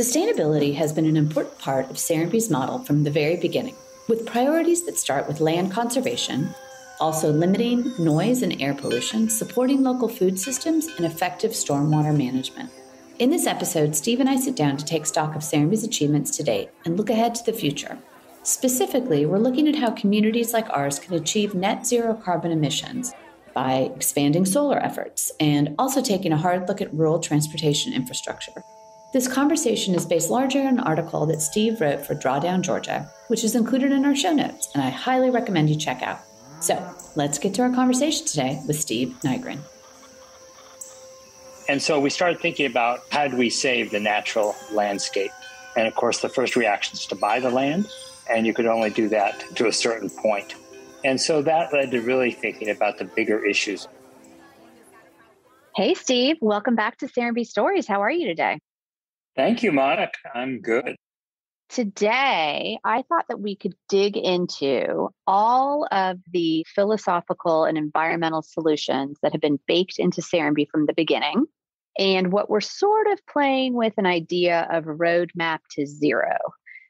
Sustainability has been an important part of Serenbe's model from the very beginning, with priorities that start with land conservation, also limiting noise and air pollution, supporting local food systems, and effective stormwater management. In this episode, Steve and I sit down to take stock of Serenbe's achievements to date and look ahead to the future. Specifically, we're looking at how communities like ours can achieve net zero carbon emissions by expanding solar efforts and also taking a hard look at rural transportation infrastructure. This conversation is based largely on an article that Steve wrote for Drawdown Georgia, which is included in our show notes, and I highly recommend you check out. So let's get to our conversation today with Steve Nygren. And so we started thinking about how do we save the natural landscape? And of course, the first reaction is to buy the land, and you could only do that to a certain point. And so that led to really thinking about the bigger issues. Hey, Steve, welcome back to Serenbe Stories. How are you today? Thank you, Monica. I'm good. Today, I thought that we could dig into all of the philosophical and environmental solutions that have been baked into Serenbe from the beginning, and what we're sort of playing with an idea of a roadmap to zero,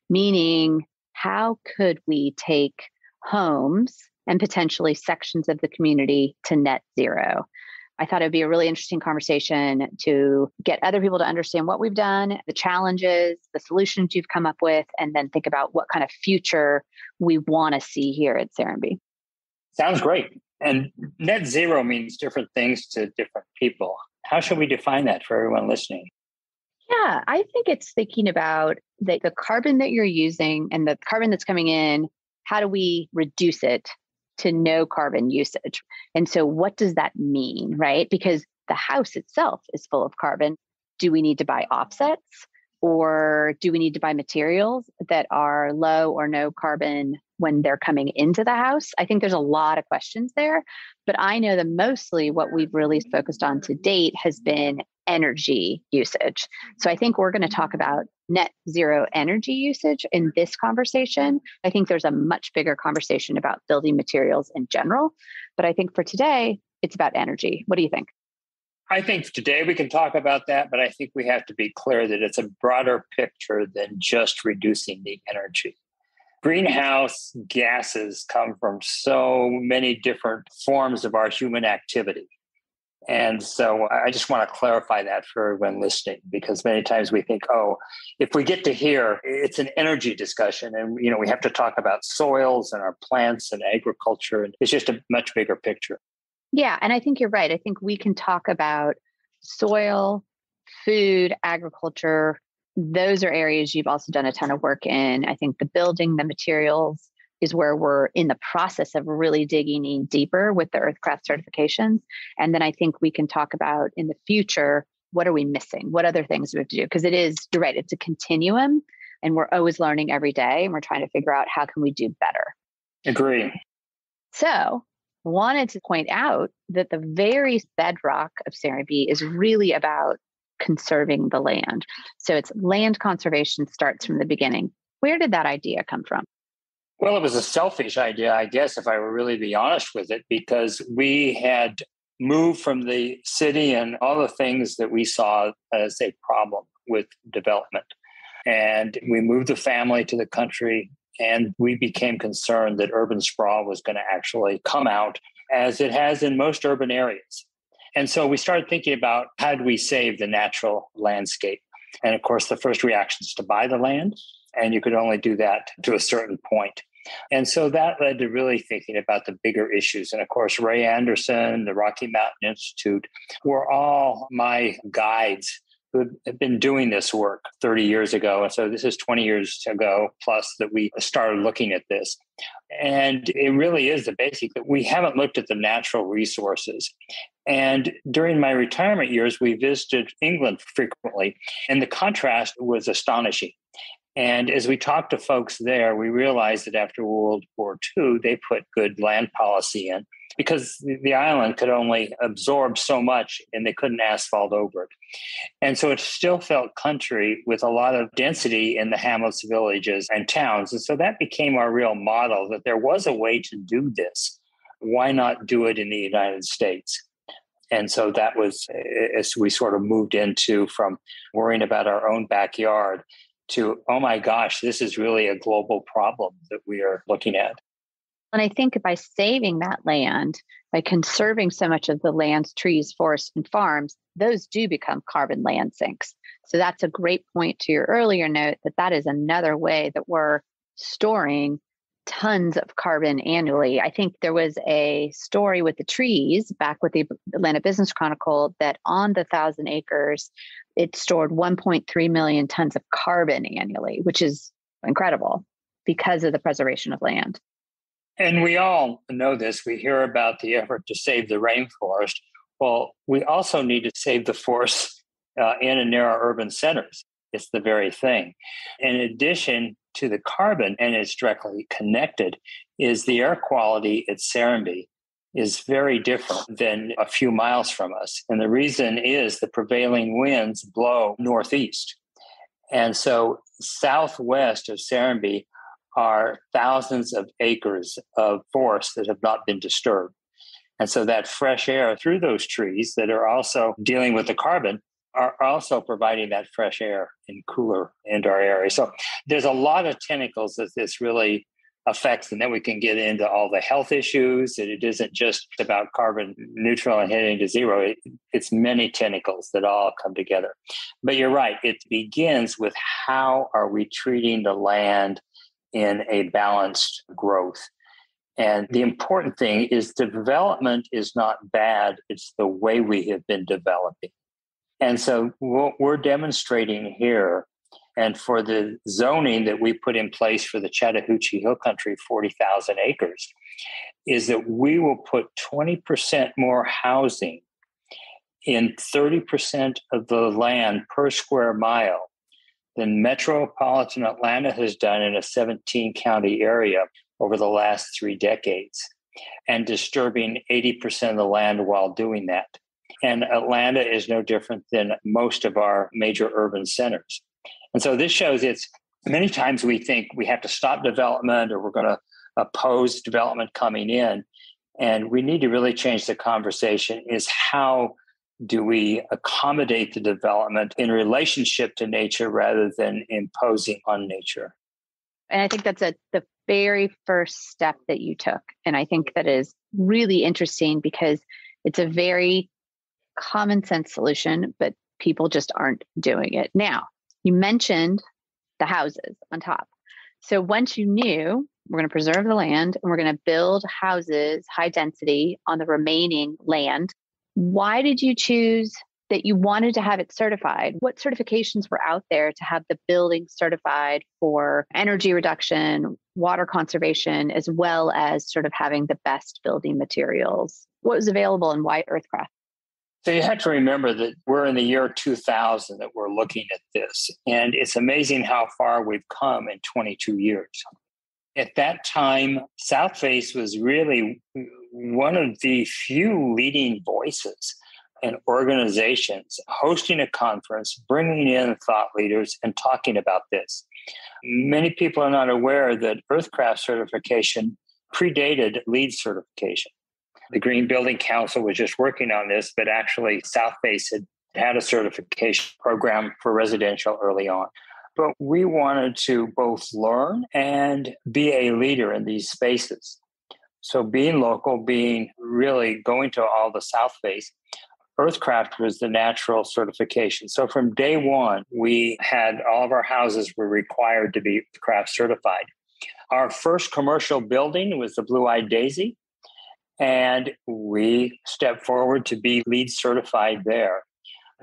meaning how could we take homes and potentially sections of the community to net zero? I thought it'd be a really interesting conversation to get other people to understand what we've done, the challenges, the solutions you've come up with, and then think about what kind of future we want to see here at Serenbe. Sounds great. And net zero means different things to different people. How should we define that for everyone listening? Yeah, I think it's thinking about the carbon that you're using and the carbon that's coming in. How do we reduce it to no carbon usage? And so what does that mean, right? Because the house itself is full of carbon. Do we need to buy offsets, or do we need to buy materials that are low or no carbon when they're coming into the house? I think there's a lot of questions there, but I know that mostly what we've really focused on to date has been energy usage. So I think we're going to talk about net zero energy usage in this conversation. I think there's a much bigger conversation about building materials in general, but I think for today, it's about energy. What do you think? I think today we can talk about that, but I think we have to be clear that it's a broader picture than just reducing the energy. Greenhouse gases come from so many different forms of our human activity. And so I just want to clarify that for everyone listening, because many times we think, oh, if we get to here, it's an energy discussion. And, we have to talk about soils and our plants and agriculture. And it's just a much bigger picture. Yeah. And I think you're right. I think we can talk about soil, food, agriculture. Those are areas you've also done a ton of work in. I think the building, the materials is where we're in the process of really digging in deeper with the Earthcraft certifications. And then I think we can talk about in the future, what are we missing? What other things do we have to do? Because you're right, it's a continuum and we're always learning every day and we're trying to figure out how can we do better. Agree. So wanted to point out that the very bedrock of Serenbe is really about conserving the land. So it's land conservation starts from the beginning. Where did that idea come from? Well, it was a selfish idea, I guess, if I were really be honest with it, because we had moved from the city and all the things that we saw as a problem with development. And we moved the family to the country, and we became concerned that urban sprawl was going to actually come out, as it has in most urban areas. And so we started thinking about how do we save the natural landscape? And of course, the first reaction is to buy the land, and you could only do that to a certain point. And so that led to really thinking about the bigger issues. And of course, Ray Anderson, the Rocky Mountain Institute were all my guides who had been doing this work 30 years ago. And so this is 20 years ago plus that we started looking at this. And it really is the basic that we haven't looked at the natural resources. And during my retirement years, we visited England frequently, and the contrast was astonishing. And as we talked to folks there, we realized that after World War II, they put good land policy in because the island could only absorb so much and they couldn't asphalt over it. And so it still felt country with a lot of density in the hamlets, villages, and towns. And so that became our real model, that there was a way to do this. Why not do it in the United States? And so that was as we sort of moved into from worrying about our own backyard to, oh my gosh, this is really a global problem that we are looking at. And I think by saving that land, by conserving so much of the land's trees, forests, and farms, those do become carbon land sinks. So that's a great point to your earlier note that is another way that we're storing tons of carbon annually. I think there was a story with the trees back with the Atlanta Business Chronicle that on the 1,000 acres, it stored 1.3 million tons of carbon annually, which is incredible because of the preservation of land. And we all know this. We hear about the effort to save the rainforest. Well, we also need to save the forests in and near our urban centers. It's the very thing. In addition to the carbon, and it's directly connected, is the air quality at Serenbe is very different than a few miles from us. And the reason is the prevailing winds blow northeast. And so southwest of Serenbe are thousands of acres of forest that have not been disturbed. And so that fresh air through those trees that are also dealing with the carbon are also providing that fresh air and cooler into our area. So there's a lot of tentacles that this really affects. And then we can get into all the health issues. That it isn't just about carbon neutral and heading to zero. It's many tentacles that all come together. But you're right. It begins with how are we treating the land in a balanced growth. And the important thing is development is not bad. It's the way we have been developing. And so what we're demonstrating here, and for the zoning that we put in place for the Chattahoochee Hill Country, 40,000 acres, is that we will put 20% more housing in 30% of the land per square mile than metropolitan Atlanta has done in a 17-county area over the last 3 decades, and disturbing 80% of the land while doing that. And Atlanta is no different than most of our major urban centers. And so this shows it's many times we think we have to stop development or we're going to oppose development coming in. And we need to really change the conversation is how do we accommodate the development in relationship to nature rather than imposing on nature? And I think that's the very first step that you took. And I think that is really interesting because it's a very common sense solution, but people just aren't doing it. Now, you mentioned the houses on top. So once you knew we're going to preserve the land and we're going to build houses, high density on the remaining land, why did you choose that you wanted to have it certified? What certifications were out there to have the building certified for energy reduction, water conservation, as well as sort of having the best building materials? What was available and why Earthcraft? So you have to remember that we're in the year 2000 that we're looking at this. And it's amazing how far we've come in 22 years. At that time, Southface was really one of the few leading voices and organizations hosting a conference, bringing in thought leaders and talking about this. Many people are not aware that Earthcraft certification predated LEED certification. The Green Building Council was just working on this, but actually Southface had a certification program for residential early on. But we wanted to both learn and be a leader in these spaces. So being local, being really going to all the Southface, Earthcraft was the natural certification. So from day one, we had all of our houses were required to be Earthcraft certified. Our first commercial building was the Blue-Eyed Daisy, and we stepped forward to be LEED certified there.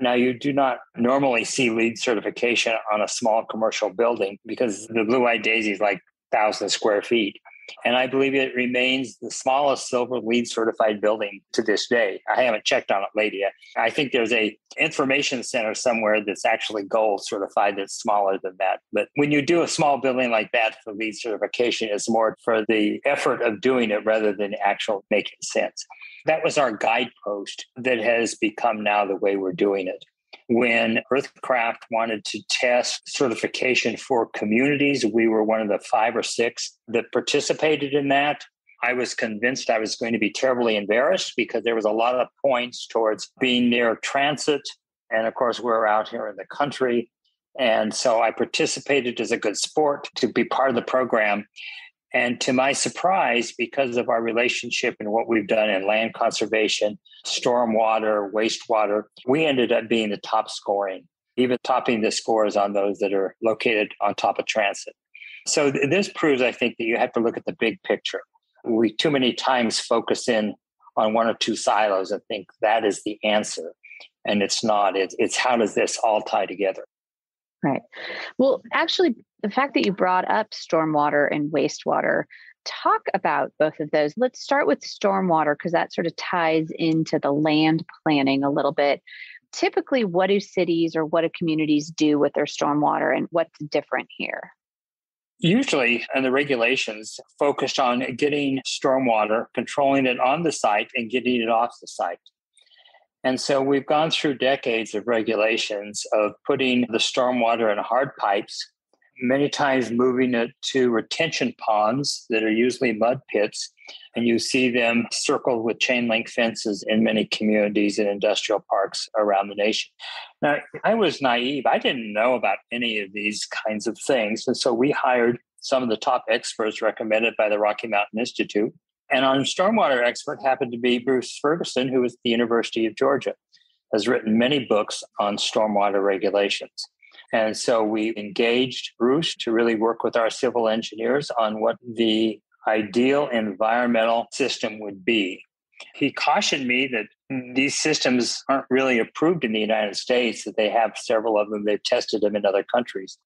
Now, you do not normally see LEED certification on a small commercial building because the Blue-Eyed Daisy is like 1,000 square feet. And I believe it remains the smallest silver LEED certified building to this day. I haven't checked on it lately yet. I think there's a information center somewhere that's actually gold certified that's smaller than that. But when you do a small building like that for LEED certification, it's more for the effort of doing it rather than actual making sense. That was our guidepost that has become now the way we're doing it. When Earthcraft wanted to test certification for communities, we were one of the 5 or 6 that participated in that. I was convinced I was going to be terribly embarrassed because there was a lot of points towards being near transit. And of course, we're out here in the country. And so I participated as a good sport to be part of the program. And to my surprise, because of our relationship and what we've done in land conservation, stormwater, wastewater, we ended up being the top scoring, even topping the scores on those that are located on top of transit. So this proves, I think, that you have to look at the big picture. We too many times focus in on one or two silos and think that is the answer. And it's not. It's how does this all tie together? Right. Well, actually, the fact that you brought up stormwater and wastewater, talk about both of those. Let's start with stormwater because that sort of ties into the land planning a little bit. Typically, what do cities or what do communities do with their stormwater and what's different here? Usually, and the regulations focused on getting stormwater, controlling it on the site and getting it off the site. And so we've gone through decades of regulations of putting the stormwater in hard pipes, many times moving it to retention ponds that are usually mud pits. And you see them circled with chain link fences in many communities and industrial parks around the nation. Now, I was naive. I didn't know about any of these kinds of things. And so we hired some of the top experts recommended by the Rocky Mountain Institute. And our stormwater expert happened to be Bruce Ferguson, who was at the University of Georgia, has written many books on stormwater regulations. And so we engaged Bruce to really work with our civil engineers on what the ideal environmental system would be. He cautioned me that these systems aren't really approved in the United States, that they have several of them. They've tested them in other countries.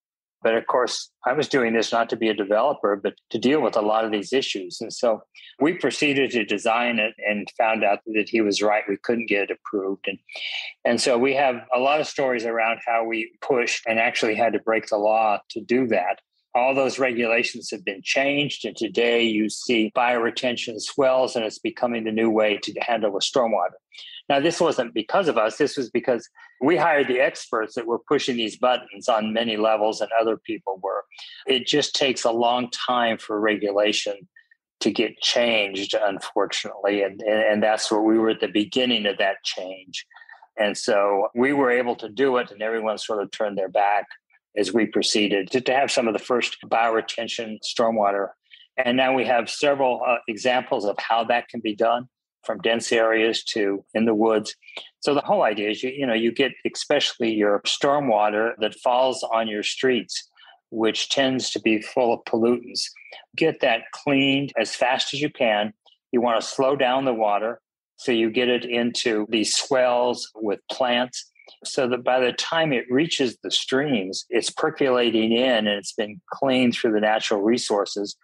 But of course, I was doing this not to be a developer, but to deal with a lot of these issues. And so we proceeded to design it and found out that he was right. We couldn't get it approved. And so we have a lot of stories around how we pushed and actually had to break the law to do that. All those regulations have been changed. And today you see bioretention swells, and it's becoming the new way to handle with stormwater. Now, this wasn't because of us. This was because we hired the experts that were pushing these buttons on many levels, and other people were. It just takes a long time for regulation to get changed, unfortunately. And that's where we were at the beginning of that change. And so we were able to do it, and everyone sort of turned their back as we proceeded to have some of the first bioretention stormwater. And now we have several examples of how that can be done, from dense areas to in the woods. So the whole idea is, you get especially your stormwater that falls on your streets, which tends to be full of pollutants. Get that cleaned as fast as you can. You want to slow down the water so you get it into these swells with plants so that by the time it reaches the streams, it's percolating in and it's been cleaned through the natural resources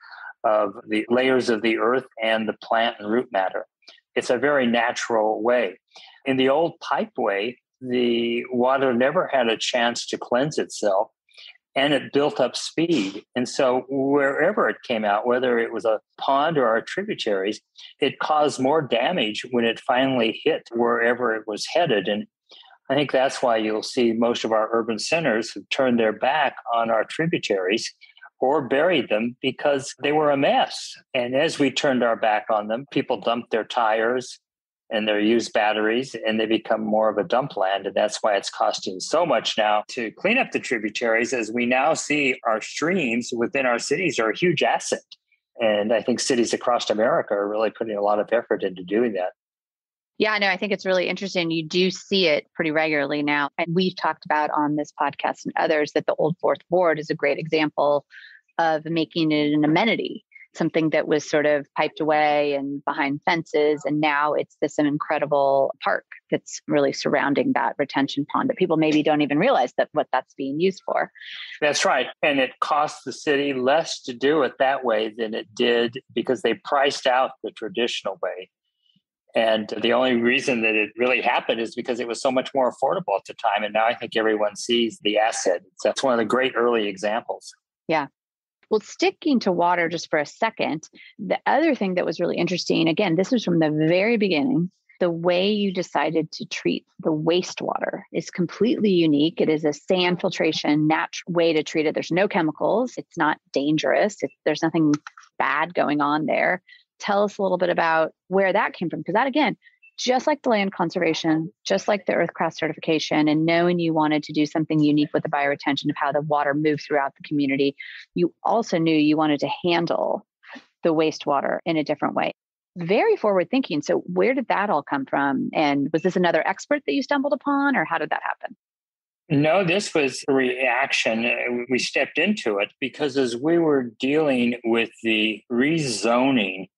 of the layers of the earth and the plant and root matter. It's a very natural way. In the old pipe way, the water never had a chance to cleanse itself, and it built up speed. And so wherever it came out, whether it was a pond or our tributaries, it caused more damage when it finally hit wherever it was headed. And I think that's why you'll see most of our urban centers have turned their back on our tributaries or buried them because they were a mess. And as we turned our back on them, people dumped their tires and their used batteries, and they become more of a dump land. And that's why it's costing so much now to clean up the tributaries, as we now see our streams within our cities are a huge asset. And I think cities across America are really putting a lot of effort into doing that. Yeah, no, I think it's really interesting. You do see it pretty regularly now. And we've talked about on this podcast and others that the Old Fourth Ward is a great example of making it an amenity, something that was sort of piped away and behind fences. And now it's this incredible park that's really surrounding that retention pond that people maybe don't even realize that what that's being used for. That's right. And it costs the city less to do it that way than it did because they priced out the traditional way. And the only reason that it really happened is because it was so much more affordable at the time. And now I think everyone sees the asset. So that's one of the great early examples. Yeah. Well, sticking to water just for a second, the other thing that was really interesting, again, this was from the very beginning, the way you decided to treat the wastewater is completely unique. It is a sand filtration, natural way to treat it. There's no chemicals. It's not dangerous. There's nothing bad going on there. Tell us a little bit about where that came from. Because that, again, just like the land conservation, just like the Earthcraft certification, and knowing you wanted to do something unique with the bioretention of how the water moved throughout the community, you also knew you wanted to handle the wastewater in a different way. Very forward thinking. So where did that all come from? And was this another expert that you stumbled upon, or how did that happen? No, this was a reaction. We stepped into it because as we were dealing with the rezoning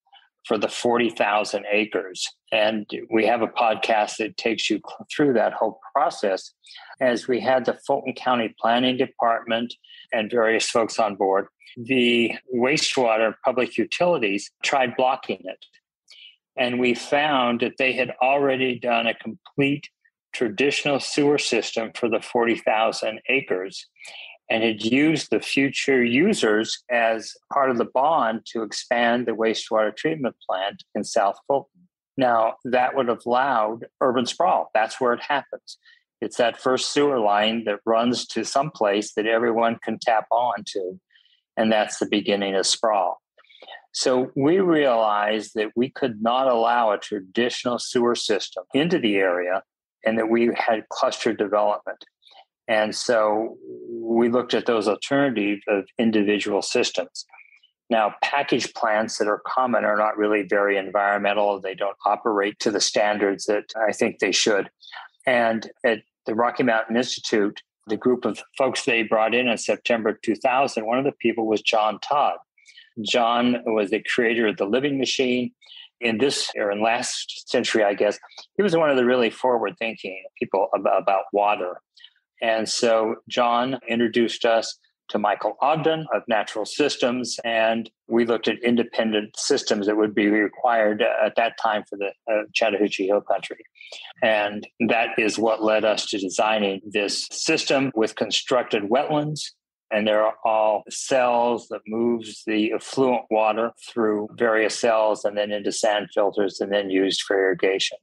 for the 40,000 acres, and we have a podcast that takes you through that whole process, as we had the Fulton County Planning Department and various folks on board, the wastewater public utilities tried blocking it. And we found that they had already done a complete traditional sewer system for the 40,000 acres and had used the future users as part of the bond to expand the wastewater treatment plant in South Fulton. Now, that would have allowed urban sprawl. That's where it happens. It's that first sewer line that runs to some place that everyone can tap onto, and that's the beginning of sprawl. So we realized that we could not allow a traditional sewer system into the area and that we had cluster development. And so we looked at those alternatives of individual systems. Now, package plants that are common are not really very environmental. They don't operate to the standards that I think they should. And at the Rocky Mountain Institute, the group of folks they brought in September 2000, one of the people was John Todd. John was the creator of the Living Machine. In this, or in last century, I guess, he was one of the really forward-thinking people about water. And so John introduced us to Michael Ogden of Natural Systems, and we looked at independent systems that would be required at that time for the Chattahoochee Hill Country. And that is what led us to designing this system with constructed wetlands. And there are all cells that moves the effluent water through various cells and then into sand filters and then used for irrigation.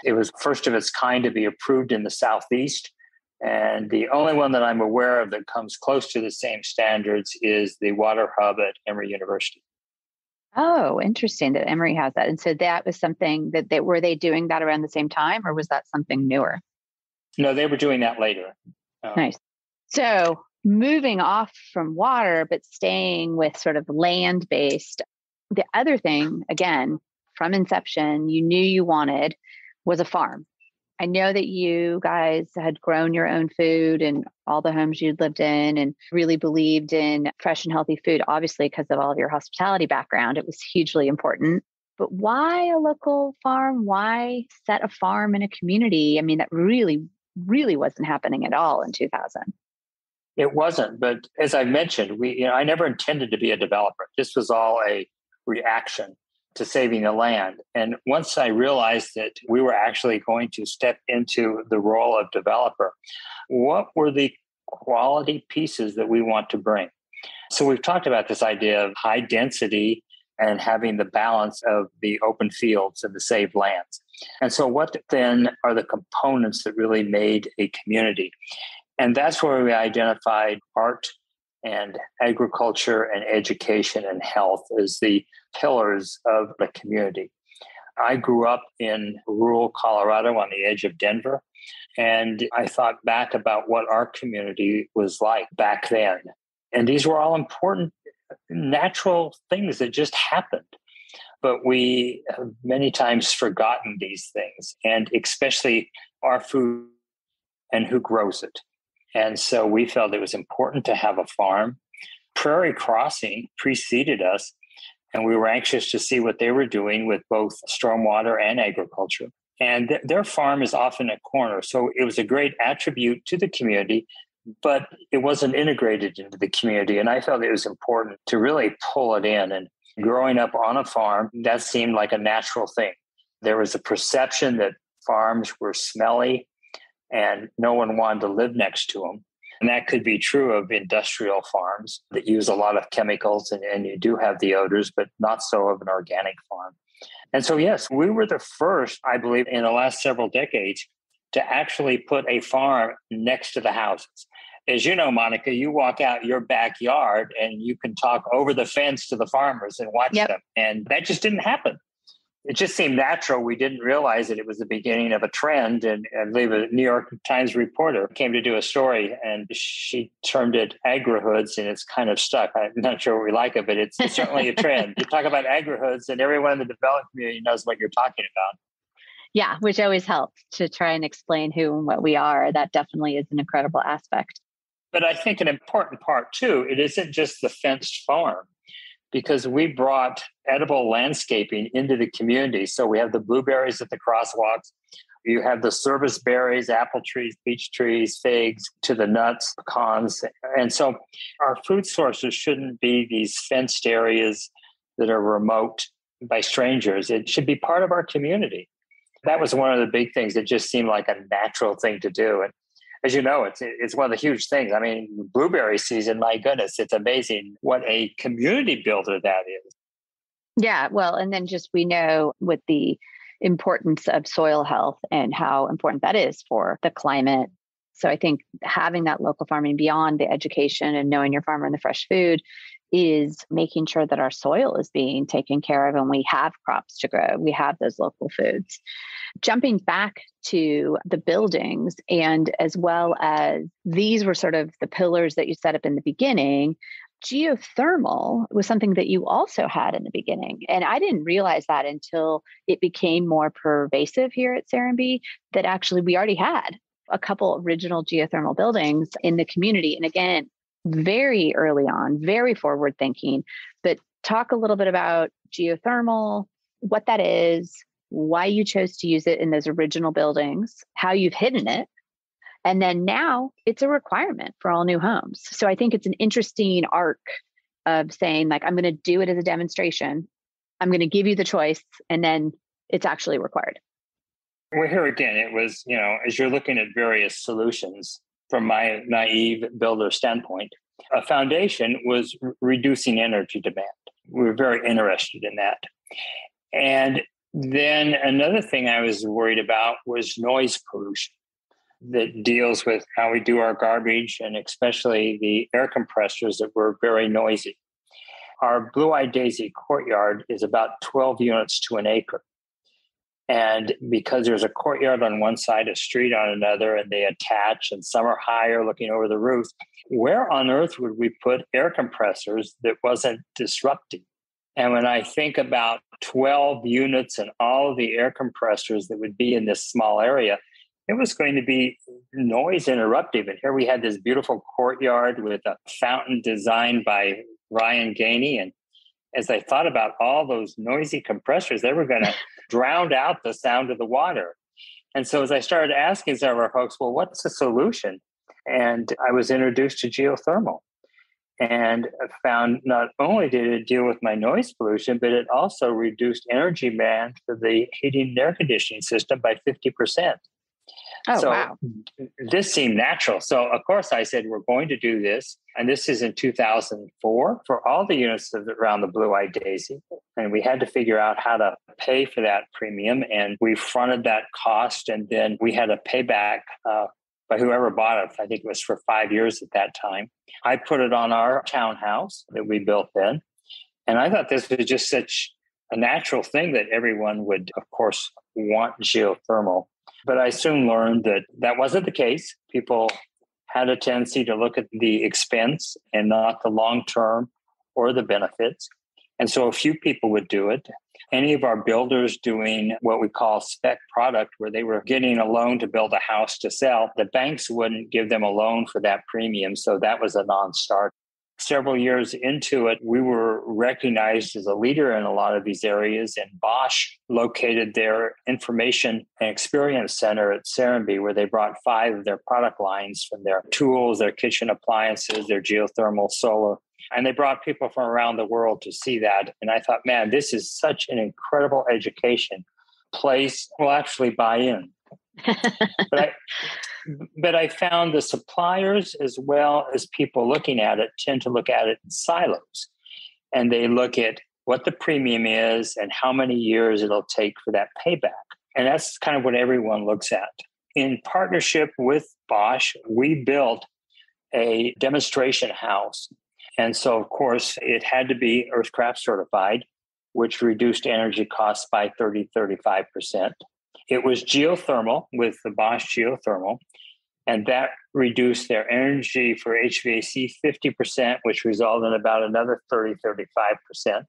It was first of its kind to be approved in the Southeast. And the only one that I'm aware of that comes close to the same standards is the Water Hub at Emory University. Oh, interesting that Emory has that. And so that was something that were they doing that around the same time, or was that something newer? No, they were doing that later. Nice. So moving off from water, but staying with sort of land-based, the other thing, again, from inception, you knew you wanted was a farm. I know that you guys had grown your own food and all the homes you'd lived in and really believed in fresh and healthy food, obviously, because of all of your hospitality background. It was hugely important. But why a local farm? Why set a farm in a community? I mean, that really, really wasn't happening at all in 2000. It wasn't. But as I mentioned, I never intended to be a developer. This was all a reaction to saving the land. And once I realized that we were actually going to step into the role of developer, what were the quality pieces that we want to bring? So we've talked about this idea of high density and having the balance of the open fields and the saved lands. And so what then are the components that really made a community? And that's where we identified art and agriculture and education and health as the pillars of the community. I grew up in rural Colorado on the edge of Denver, and I thought back about what our community was like back then. And these were all important natural things that just happened. But we have many times forgotten these things, and especially our food and who grows it. And so we felt it was important to have a farm. Prairie Crossing preceded us, and we were anxious to see what they were doing with both stormwater and agriculture. And their farm is often a corner. So it was a great attribute to the community, but it wasn't integrated into the community. And I felt it was important to really pull it in. And growing up on a farm, that seemed like a natural thing. There was a perception that farms were smelly and no one wanted to live next to them. And that could be true of industrial farms that use a lot of chemicals and you do have the odors, but not so of an organic farm. And so, yes, we were the first, I believe, in the last several decades to actually put a farm next to the houses. As you know, Monica, you walk out your backyard and you can talk over the fence to the farmers and watch them. And that just didn't happen. It just seemed natural. We didn't realize that it was the beginning of a trend. And I believe a New York Times reporter came to do a story and she termed it agrihoods, and it's kind of stuck. I'm not sure what we like it, but it's certainly a trend. You talk about agrihoods and everyone in the developed community knows what you're talking about. Yeah, which always helps to try and explain who and what we are. That definitely is an incredible aspect. But I think an important part too, it isn't just the fenced farm, because we brought edible landscaping into the community. So we have the blueberries at the crosswalks. You have the service berries, apple trees, peach trees, figs, to the nuts, pecans. And so our food sources shouldn't be these fenced areas that are remote by strangers. It should be part of our community. That was one of the big things that just seemed like a natural thing to do. And as you know, it's one of the huge things. I mean, blueberry season, my goodness, it's amazing what a community builder that is. Yeah, well, and then just we know with the importance of soil health and how important that is for the climate. So I think having that local farming beyond the education and knowing your farmer and the fresh food is making sure that our soil is being taken care of and we have crops to grow. We have those local foods. Jumping back to the buildings, and as well as these were sort of the pillars that you set up in the beginning, geothermal was something that you also had in the beginning. And I didn't realize that until it became more pervasive here at Serenbe, that actually we already had a couple original geothermal buildings in the community. And again, very early on, very forward thinking, but talk a little bit about geothermal, what that is, why you chose to use it in those original buildings, how you've hidden it. And then now it's a requirement for all new homes. So I think it's an interesting arc of saying, like, I'm going to do it as a demonstration. I'm going to give you the choice, and then it's actually required. Well, here again, it was, as you're looking at various solutions, from my naive builder standpoint, a foundation was reducing energy demand. We were very interested in that. And then another thing I was worried about was noise pollution that deals with how we do our garbage, and especially the air compressors that were very noisy. Our Blue-eyed Daisy courtyard is about 12 units to an acre. And because there's a courtyard on one side, a street on another, and they attach, and some are higher looking over the roof, where on earth would we put air compressors that wasn't disrupting? And when I think about 12 units and all of the air compressors that would be in this small area, it was going to be noise interruptive. And here we had this beautiful courtyard with a fountain designed by Ryan Gainey. And as I thought about all those noisy compressors, they were going to drown out the sound of the water. And so as I started asking some of our folks, well, what's the solution? And I was introduced to geothermal, and found not only did it deal with my noise pollution, but it also reduced energy demand for the heating and air conditioning system by 50%. Oh, so wow. This seemed natural. So, of course, I said, we're going to do this. And this is in 2004 for all the units around the Blue-eyed Daisy. And we had to figure out how to pay for that premium. And we fronted that cost. And then we had a payback by whoever bought it. I think it was for 5 years at that time. I put it on our townhouse that we built then. And I thought this was just such a natural thing that everyone would, of course, want geothermal. But I soon learned that that wasn't the case. People had a tendency to look at the expense and not the long-term or the benefits. And so a few people would do it. Any of our builders doing what we call spec product, where they were getting a loan to build a house to sell, the banks wouldn't give them a loan for that premium. So that was a non-starter. Several years into it, we were recognized as a leader in a lot of these areas, and Bosch located their information and experience center at Serenbe, where they brought 5 of their product lines, from their tools, their kitchen appliances, their geothermal solar. And they brought people from around the world to see that. And I thought, man, this is such an incredible education place. We'll actually buy in. But I found the suppliers, as well as people looking at it, tend to look at it in silos. And they look at what the premium is and how many years it'll take for that payback. And that's kind of what everyone looks at. In partnership with Bosch, we built a demonstration house. And so, of course, it had to be Earthcraft certified, which reduced energy costs by 35%. It was geothermal with the Bosch geothermal, and that reduced their energy for HVAC 50%, which resulted in about another 35%.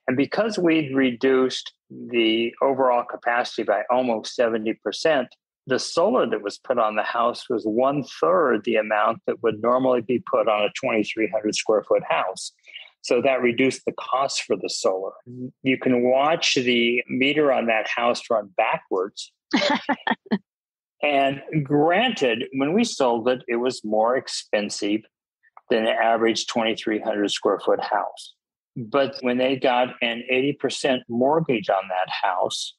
And because we'd reduced the overall capacity by almost 70%, the solar that was put on the house was 1/3 the amount that would normally be put on a 2,300 square foot house. So that reduced the cost for the solar. You can watch the meter on that house run backwards. And granted, when we sold it, it was more expensive than an average 2,300 square foot house. But when they got an 80% mortgage on that house,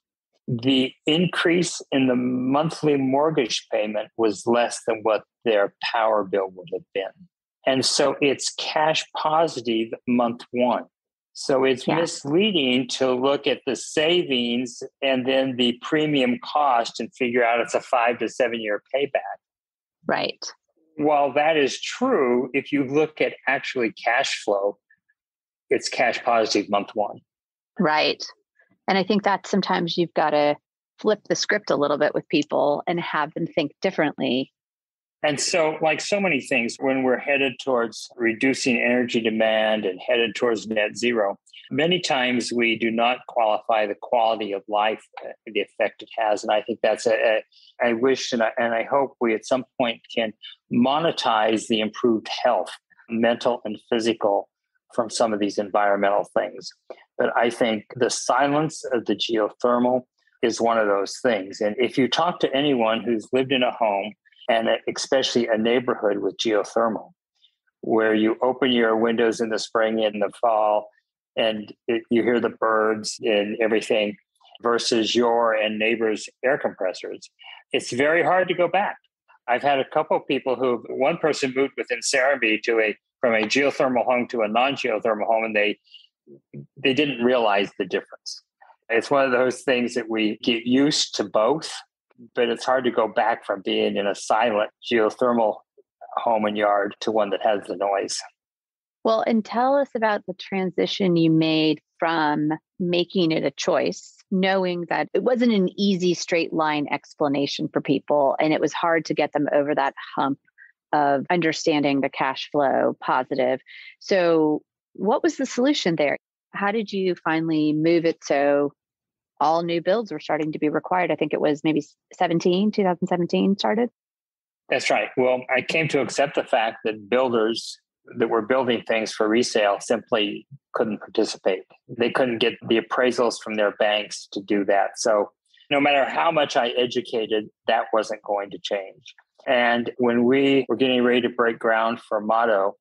the increase in the monthly mortgage payment was less than what their power bill would have been. And so it's cash positive month one. So it's misleading to look at the savings and then the premium cost and figure out it's a 5 to 7 year payback. Right. While that is true, if you look at actually cash flow, it's cash positive month one. Right. And I think that sometimes you've got to flip the script a little bit with people and have them think differently. And so, like so many things, when we're headed towards reducing energy demand and headed towards net zero, many times we do not qualify the quality of life, the effect it has. And I think that's I wish and I hope we at some point can monetize the improved health, mental and physical, from some of these environmental things. But I think the silence of the geothermal is one of those things. And if you talk to anyone who's lived in a home, and especially a neighborhood with geothermal, where you open your windows in the spring and the fall, and you hear the birds and everything, versus your and neighbors' air compressors, it's very hard to go back. I've had a couple of people one person moved within Serenbe from a geothermal home to a non-geothermal home, and they didn't realize the difference. It's one of those things that we get used to both, but it's hard to go back from being in a silent geothermal home and yard to one that has the noise. Well, and tell us about the transition you made from making it a choice, knowing that it wasn't an easy straight line explanation for people, and it was hard to get them over that hump of understanding the cash flow positive. So what was the solution there? How did you finally move it so all new builds were starting to be required? I think it was maybe 2017 started. That's right. Well, I came to accept the fact that builders that were building things for resale simply couldn't participate. They couldn't get the appraisals from their banks to do that. So no matter how much I educated, that wasn't going to change. And when we were getting ready to break ground for Motto,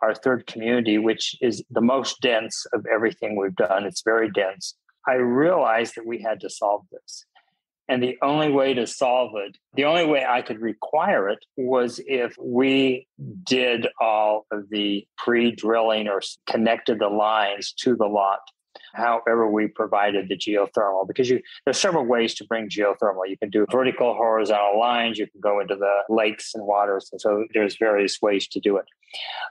our third community, which is the most dense of everything we've done, it's very dense, I realized that we had to solve this. And the only way to solve it, the only way I could require it, was if we did all of the pre-drilling or connected the lines to the lot, however we provided the geothermal. Because there's several ways to bring geothermal. You can do vertical, horizontal lines. You can go into the lakes and waters. And so there's various ways to do it.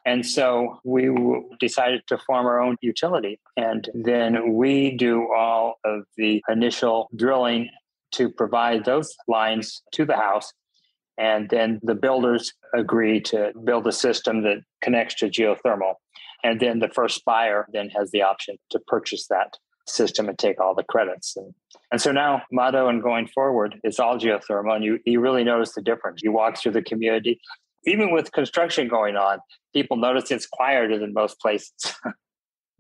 And so we decided to form our own utility. And then we do all of the initial drilling to provide those lines to the house. And then the builders agree to build a system that connects to geothermal. And then the first buyer then has the option to purchase that system and take all the credits. And so now Motto and going forward, it's all geothermal. And you really notice the difference. You walk through the community, even with construction going on, people notice it's quieter than most places.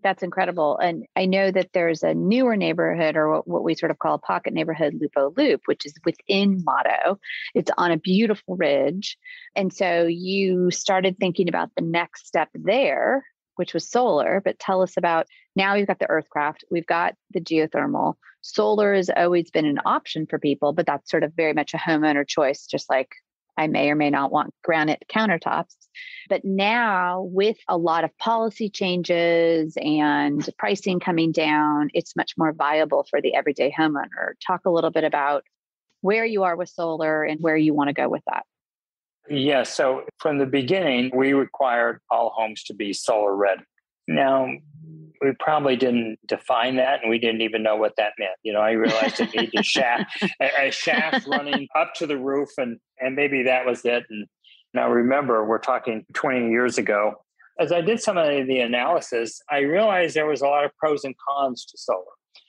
That's incredible. And I know that there's a newer neighborhood, or what we sort of call a pocket neighborhood, Lupo Loop, which is within Motto. It's on a beautiful ridge. And so you started thinking about the next step there, which was solar. But tell us about, now we've got the Earthcraft, we've got the geothermal. Solar has always been an option for people, but that's sort of very much a homeowner choice, just like I may or may not want granite countertops. But now with a lot of policy changes and pricing coming down, it's much more viable for the everyday homeowner. Talk a little bit about where you are with solar and where you want to go with that. Yeah, so from the beginning, we required all homes to be solar ready. Now, we probably didn't define that, and we didn't even know what that meant. I realized it needed a shaft running up to the roof, and maybe that was it. And now remember, we're talking 20 years ago. As I did some of the analysis, I realized there was a lot of pros and cons to solar.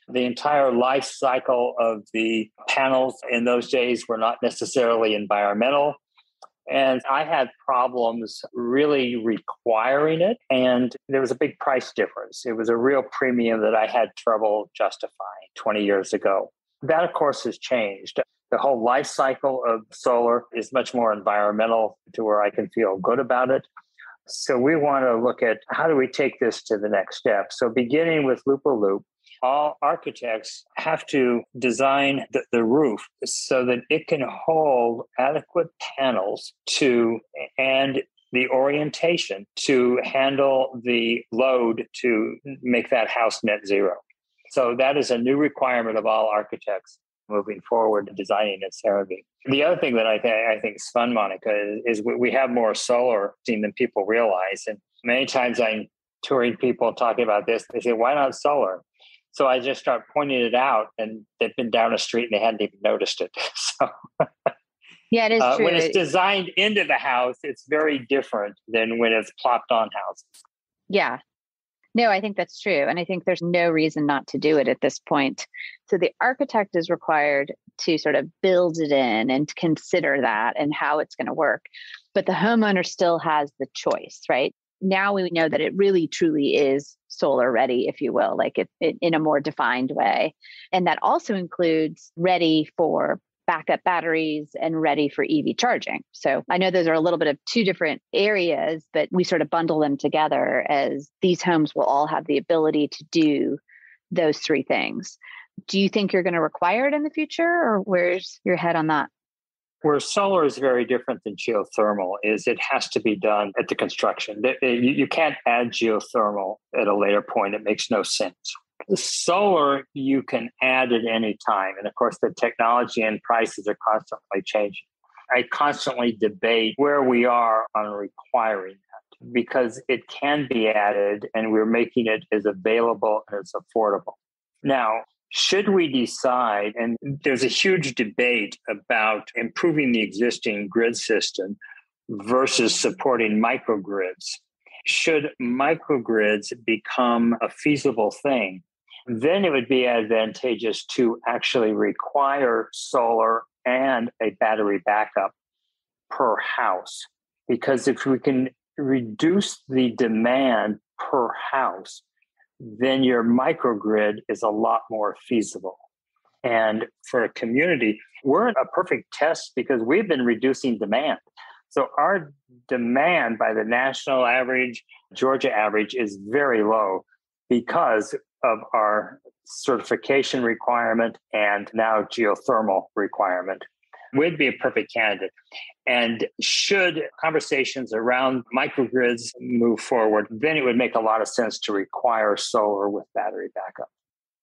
The entire life cycle of the panels in those days were not necessarily environmental. And I had problems really requiring it. And there was a big price difference. It was a real premium that I had trouble justifying 20 years ago. That, of course, has changed. The whole life cycle of solar is much more environmental to where I can feel good about it. So we want to look at how do we take this to the next step. So beginning with Loop-a-Loop, all architects have to design the roof so that it can hold adequate panels and the orientation to handle the load to make that house net zero. So that is a new requirement of all architects moving forward designing at Serenbe. The other thing that I think is fun, Monica, is we have more solar than people realize. And many times I'm touring people talking about this. They say, why not solar? So I just start pointing it out, and they've been down a street and they hadn't even noticed it. So yeah, it is true. When it's designed into the house, it's very different than when it's plopped on houses. Yeah. No, I think that's true. And I think there's no reason not to do it at this point. So the architect is required to sort of build it in and consider that and how it's going to work. But the homeowner still has the choice, right? Now we know that it really truly is solar ready, if you will, like it in a more defined way. And that also includes ready for backup batteries and ready for EV charging. So I know those are a little bit of two different areas, but we sort of bundle them together as these homes will all have the ability to do those three things. Do you think you're going to require it in the future, or where's your head on that? Where solar is very different than geothermal is it has to be done at the construction. You can't add geothermal at a later point. It makes no sense. Solar, you can add at any time. And of course, the technology and prices are constantly changing. I constantly debate where we are on requiring that because it can be added and we're making it as available and as affordable. Now, should we decide, and there's a huge debate about improving the existing grid system versus supporting microgrids. Should microgrids become a feasible thing, then it would be advantageous to actually require solar and a battery backup per house. Because if we can reduce the demand per house, then your microgrid is a lot more feasible. And for a community, we're a perfect test because we've been reducing demand. So our demand by the national average, Georgia average, is very low because of our certification requirement and now geothermal requirement. We'd be a perfect candidate. And should conversations around microgrids move forward, then it would make a lot of sense to require solar with battery backup.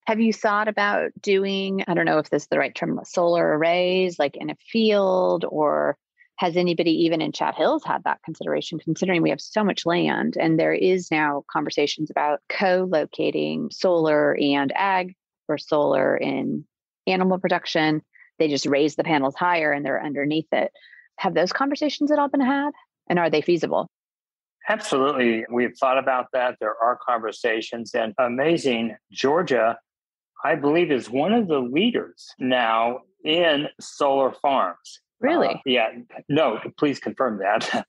Have you thought about doing, I don't know if this is the right term, solar arrays like in a field, or has anybody even in Chat Hills had that consideration, considering we have so much land and there is now conversations about co-locating solar and ag or solar in animal production? They just raise the panels higher and they're underneath it. Have those conversations at all been had? And are they feasible? Absolutely. We've thought about that. There are conversations, and amazing, Georgia, I believe, is one of the leaders now in solar farms. Really? Yeah. No, please confirm that.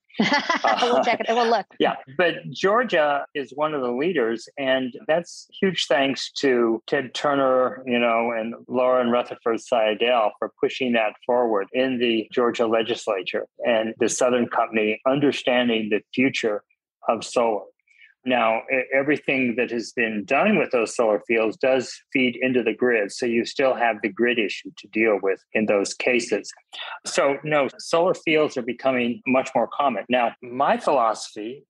We'll check it. We'll look. Yeah. But Georgia is one of the leaders. And that's huge thanks to Ted Turner, and Lauren Rutherford Sayedale for pushing that forward in the Georgia legislature and the Southern Company understanding the future of solar. Now, everything that has been done with those solar fields does feed into the grid. So you still have the grid issue to deal with in those cases. So no, solar fields are becoming much more common. Now, my philosophy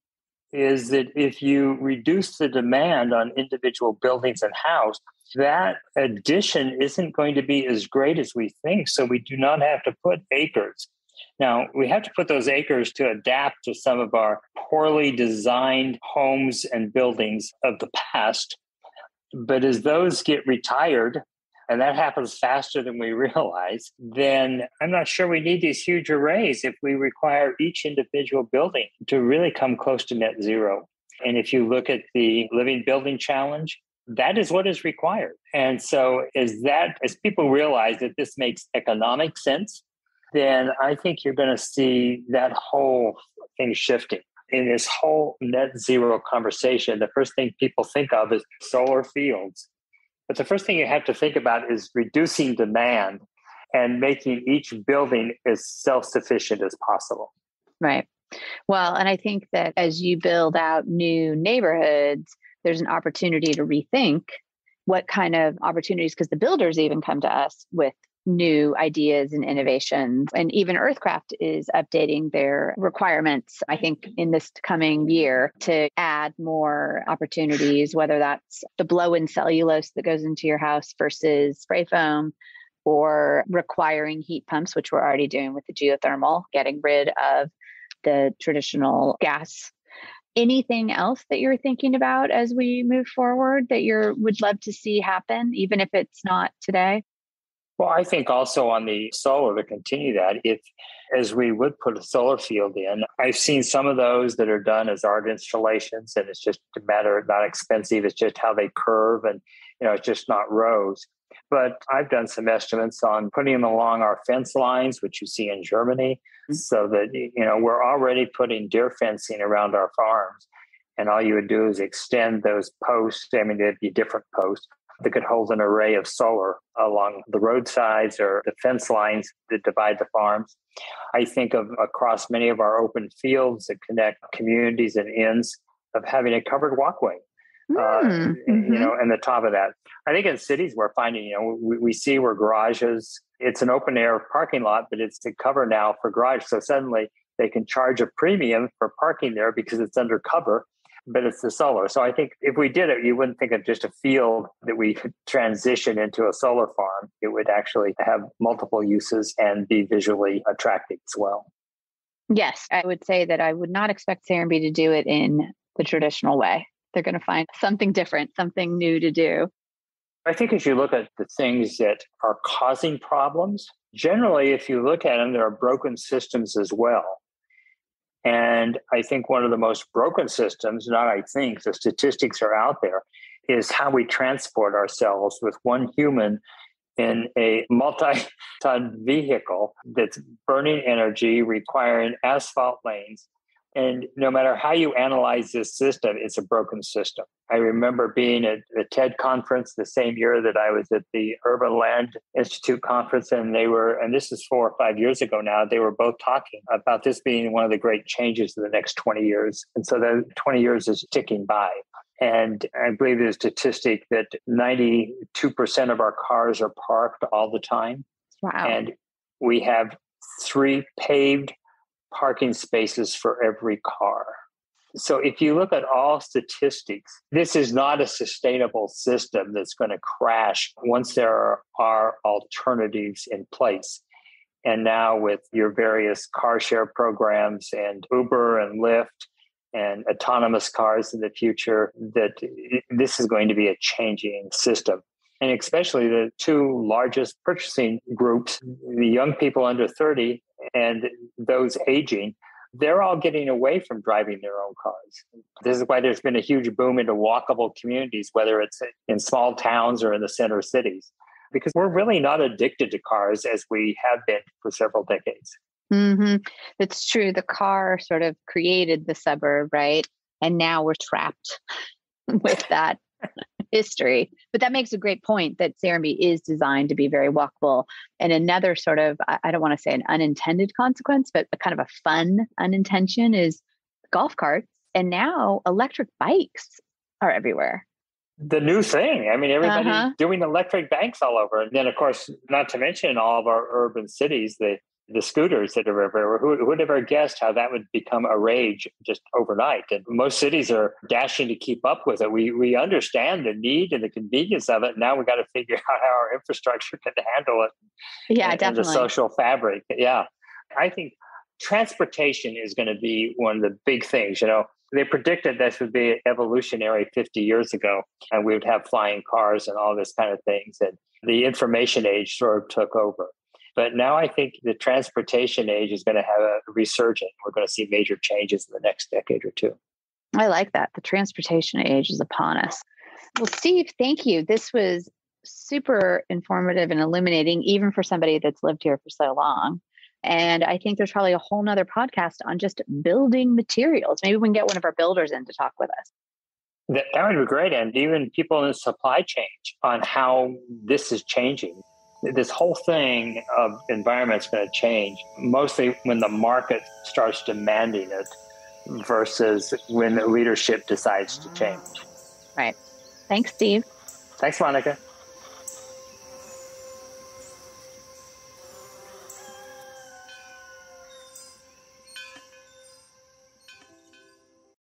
is that if you reduce the demand on individual buildings and house, that addition isn't going to be as great as we think. So we do not have to put acres Now, we have to put those acres to adapt to some of our poorly designed homes and buildings of the past. But as those get retired, and that happens faster than we realize, then I'm not sure we need these huge arrays if we require each individual building to really come close to net zero. And if you look at the Living Building Challenge, that is what is required. And so as people realize that this makes economic sense, then I think you're going to see that whole thing shifting. In this whole net zero conversation, the first thing people think of is solar fields. But the first thing you have to think about is reducing demand and making each building as self-sufficient as possible. Right. Well, and I think that as you build out new neighborhoods, there's an opportunity to rethink what kind of opportunities, because the builders even come to us with new ideas and innovations. And even Earthcraft is updating their requirements, I think, in this coming year to add more opportunities, whether that's the blow-in cellulose that goes into your house versus spray foam, or requiring heat pumps, which we're already doing with the geothermal, getting rid of the traditional gas. Anything else that you're thinking about as we move forward that would love to see happen, even if it's not today? Well, I think also on the solar, to continue that, as we would put a solar field in, I've seen some of those that are done as art installations, and it's just a matter of not expensive. It's just how they curve, and it's just not rows. But I've done some estimates on putting them along our fence lines, which you see in Germany, so that we're already putting deer fencing around our farms, and all you would do is extend those posts. I mean, there'd be different posts that could hold an array of solar along the roadsides or the fence lines that divide the farms. I think of across many of our open fields that connect communities and inns, of having a covered walkway, and the top of that. I think in cities we're finding, we see where garages, it's an open air parking lot, but it's to cover now for garage. So suddenly they can charge a premium for parking there because it's undercover, but it's the solar. So I think if we did it, you wouldn't think of just a field that we could transition into a solar farm. It would actually have multiple uses and be visually attractive as well. Yes, I would say that I would not expect Serenbe to do it in the traditional way. They're going to find something different, something new to do. I think as you look at the things that are causing problems, generally, if you look at them, there are broken systems as well. And I think one of the most broken systems, the statistics are out there, is how we transport ourselves with one human in a multi-ton vehicle that's burning energy, requiring asphalt lanes. And no matter how you analyze this system, it's a broken system. I remember being at the TED conference the same year that I was at the Urban Land Institute conference, and this is 4 or 5 years ago now, they were both talking about this being one of the great changes in the next 20 years. And so the 20 years is ticking by. And I believe there's a statistic that 92% of our cars are parked all the time. Wow. And we have 3 paved parking spaces for every car. So if you look at all statistics, this is not a sustainable system that's going to crash once there are alternatives in place. And now with your various car share programs and Uber and Lyft and autonomous cars in the future, that this is going to be a changing system. And especially the 2 largest purchasing groups, the young people under 30 and those aging, they're all getting away from driving their own cars. This is why there's been a huge boom into walkable communities, whether it's in small towns or in the center cities, because we're really not addicted to cars as we have been for several decades. Mm-hmm. It's true. The car sort of created the suburb, right? And now we're trapped with that history. But that makes a great point that Serenbe is designed to be very walkable. And another sort of, I don't want to say an unintended consequence, but a kind of a fun unintention is golf carts. And now electric bikes are everywhere. The new thing. I mean, everybody's doing electric bikes all over. And then, of course, not to mention all of our urban cities, the scooters that are everywhere. Who would ever guessed how that would become a rage just overnight? And most cities are dashing to keep up with it. We understand the need and the convenience of it. Now we got to figure out how our infrastructure can handle it. Yeah, definitely. And the social fabric. Yeah. I think transportation is going to be one of the big things. They predicted this would be evolutionary 50 years ago, and we would have flying cars and all this kind of things. And the information age sort of took over. But now I think the transportation age is going to have a resurgence. We're going to see major changes in the next decade or two. I like that. The transportation age is upon us. Well, Steve, thank you. This was super informative and illuminating, even for somebody that's lived here for so long. And I think there's probably a whole nother podcast on just building materials. Maybe we can get one of our builders in to talk with us. That would be great. And even people in the supply chain on how this is changing. This whole thing of environment's going to change, mostly when the market starts demanding it versus when the leadership decides to change. Right. Thanks, Steve. Thanks, Monica.